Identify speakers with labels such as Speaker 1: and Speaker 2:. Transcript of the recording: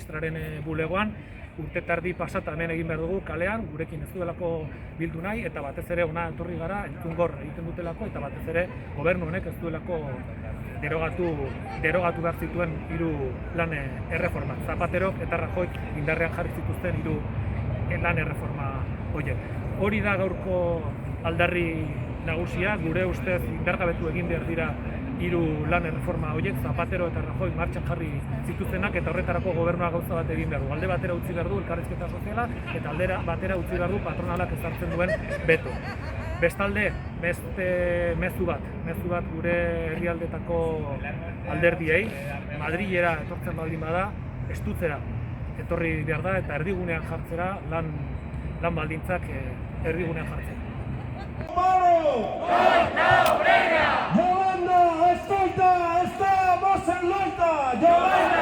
Speaker 1: ministraren bulegoan, urte tardi pasata hemen egin behar dugu kalean, gurekin ez duelako bildu nahi, eta batez ere ona etorri gara entzungor egiten dutelako, eta batez ere gobernu honek ez duelako derogatu behar zituen 3 lan erreformak. Zapaterok eta Rajoyk indarrean jarri zituzten 3 lan erreforma horiek. Hori da gaurko aldarri nagusia, gure ustez indargabetu egin behar dira 3 lan erreforma horiek, Zapatero eta Rajoy martxan jarri zituztenak, eta horretarako gobernua gauza bat egin behar du. Alde batera utzi behar du elkarrizketa soziala, eta alde batera utzi behar du patronalak ezartzen duen beto. Bestalde, mezu bat gure herrialdetako alderdiei, Madrilera etortzen baldin bada, estutzera etorri behar da, eta erdigunean jartzera, lan baldintzak erdigunean jartzera.
Speaker 2: ¡Paro! ¡Yolanda, escolta! ¡Estamos en loita! ¡Yolanda!